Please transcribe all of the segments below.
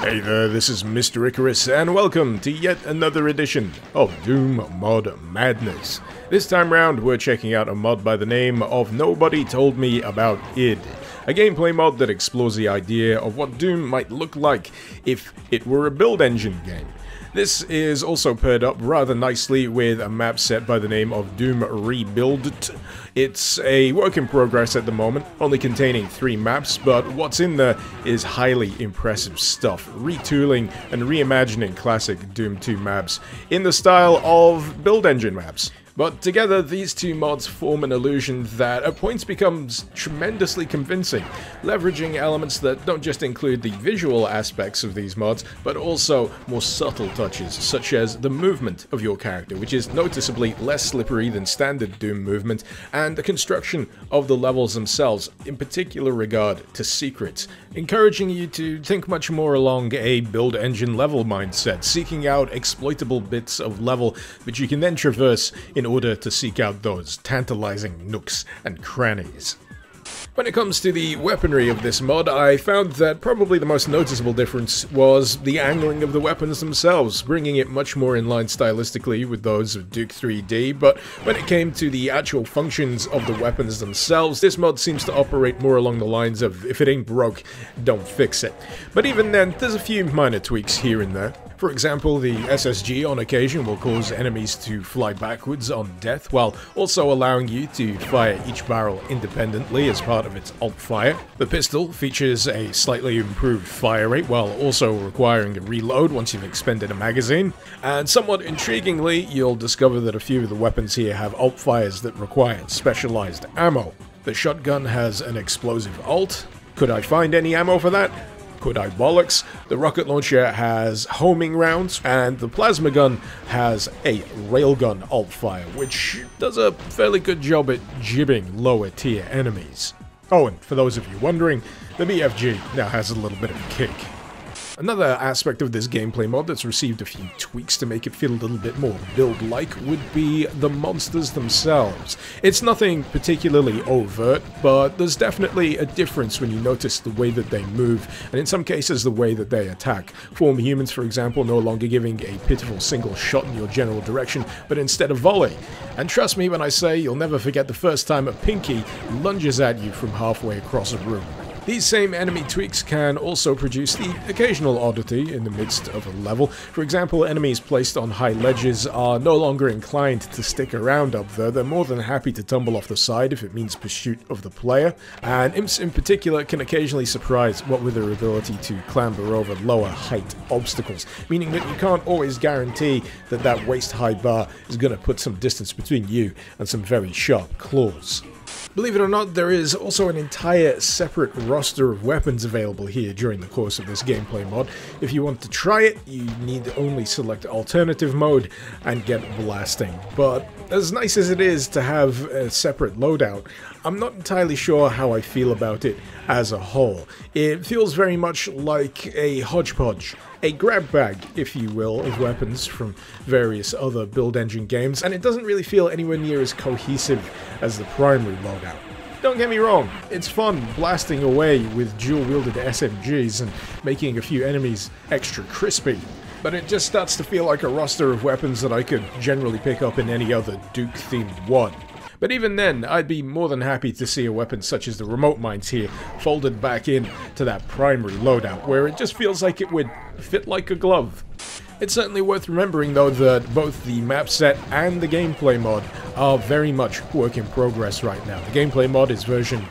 Hey there, this is Mr. Icarus, and welcome to yet another edition of Doom Mod Madness. This time round, we're checking out a mod by the name of Nobody Told Me About Id, a gameplay mod that explores the idea of what Doom might look like if it were a build engine game. This is also paired up rather nicely with a map set by the name of Doom Rebuild. It's a work in progress at the moment, only containing 3 maps, but what's in there is highly impressive stuff, retooling and reimagining classic Doom 2 maps in the style of build engine maps. But together, these two mods form an illusion that at points becomes tremendously convincing, leveraging elements that don't just include the visual aspects of these mods, but also more subtle touches, such as the movement of your character, which is noticeably less slippery than standard Doom movement, and the construction of the levels themselves, in particular regard to secrets, encouraging you to think much more along a build engine level mindset, seeking out exploitable bits of level which you can then traverse in order to seek out those tantalizing nooks and crannies. When it comes to the weaponry of this mod, I found that probably the most noticeable difference was the angling of the weapons themselves, bringing it much more in line stylistically with those of Duke 3D, but when it came to the actual functions of the weapons themselves, this mod seems to operate more along the lines of, if it ain't broke, don't fix it. But even then, there's a few minor tweaks here and there. For example, the SSG on occasion will cause enemies to fly backwards on death, while also allowing you to fire each barrel independently as part of its alt fire. The pistol features a slightly improved fire rate, while also requiring a reload once you've expended a magazine. And somewhat intriguingly, you'll discover that a few of the weapons here have alt fires that require specialized ammo. The shotgun has an explosive alt. Could I find any ammo for that? Could I bollocks? The rocket launcher has homing rounds, and the plasma gun has a railgun alt-fire, which does a fairly good job at jibbing lower tier enemies. Oh, and for those of you wondering, the BFG now has a little bit of a kick. Another aspect of this gameplay mod that's received a few tweaks to make it feel a little bit more build-like would be the monsters themselves. It's nothing particularly overt, but there's definitely a difference when you notice the way that they move, and in some cases the way that they attack. Form humans, for example, no longer giving a pitiful single shot in your general direction, but instead a volley. And trust me when I say you'll never forget the first time a Pinky lunges at you from halfway across a room. These same enemy tweaks can also produce the occasional oddity in the midst of a level. For example, enemies placed on high ledges are no longer inclined to stick around up there. They're more than happy to tumble off the side if it means pursuit of the player. And imps in particular can occasionally surprise what with their ability to clamber over lower height obstacles, meaning that you can't always guarantee that that waist-high bar is going to put some distance between you and some very sharp claws. Believe it or not, there is also an entire separate roster of weapons available here during the course of this gameplay mod. If you want to try it, you need to only select alternative mode and get blasting. But as nice as it is to have a separate loadout, I'm not entirely sure how I feel about it as a whole. It feels very much like a hodgepodge, a grab bag, if you will, of weapons from various other build engine games, and it doesn't really feel anywhere near as cohesive as the primary loadout. Don't get me wrong, it's fun blasting away with dual-wielded SMGs and making a few enemies extra crispy, but it just starts to feel like a roster of weapons that I could generally pick up in any other Duke-themed one. But even then, I'd be more than happy to see a weapon such as the remote mines here folded back in to that primary loadout, where it just feels like it would fit like a glove. It's certainly worth remembering though that both the map set and the gameplay mod are very much work in progress right now. The gameplay mod is version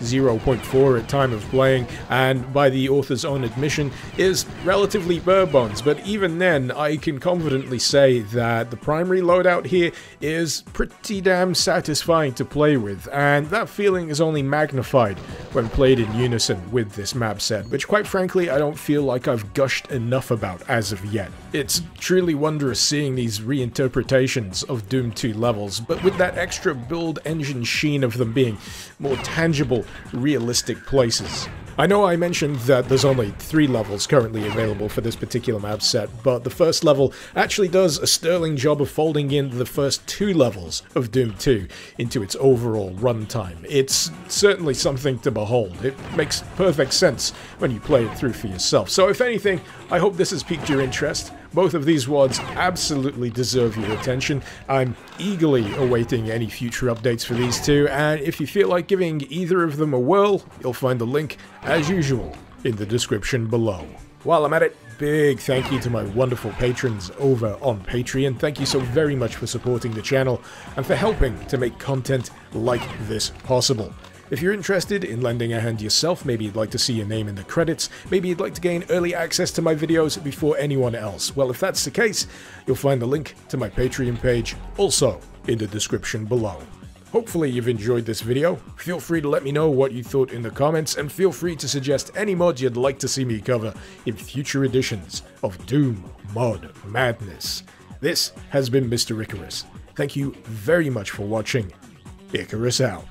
0.4 at time of playing, and by the author's own admission, is relatively bare bones, but even then, I can confidently say that the primary loadout here is pretty damn satisfying to play with, and that feeling is only magnified when played in unison with this map set, which quite frankly I don't feel like I've gushed enough about as of yet. It's truly wondrous seeing these reinterpretations of Doom 2 levels, but with that extra build engine sheen of them being more tangible, realistic places. I know I mentioned that there's only 3 levels currently available for this particular map set, but the first level actually does a sterling job of folding in the first 2 levels of Doom 2 into its overall runtime. It's certainly something to behold. It makes perfect sense when you play it through for yourself. So if anything, I hope this has piqued your interest. Both of these WODs absolutely deserve your attention. I'm eagerly awaiting any future updates for these two, and if you feel like giving either of them a whirl, you'll find the link, as usual, in the description below. While I'm at it, big thank you to my wonderful patrons over on Patreon. Thank you so very much for supporting the channel and for helping to make content like this possible. If you're interested in lending a hand yourself, maybe you'd like to see your name in the credits, maybe you'd like to gain early access to my videos before anyone else, well, if that's the case, you'll find the link to my Patreon page also in the description below. Hopefully you've enjoyed this video. Feel free to let me know what you thought in the comments, and feel free to suggest any mods you'd like to see me cover in future editions of Doom Mod Madness. This has been Mr. Icarus. Thank you very much for watching. Icarus out.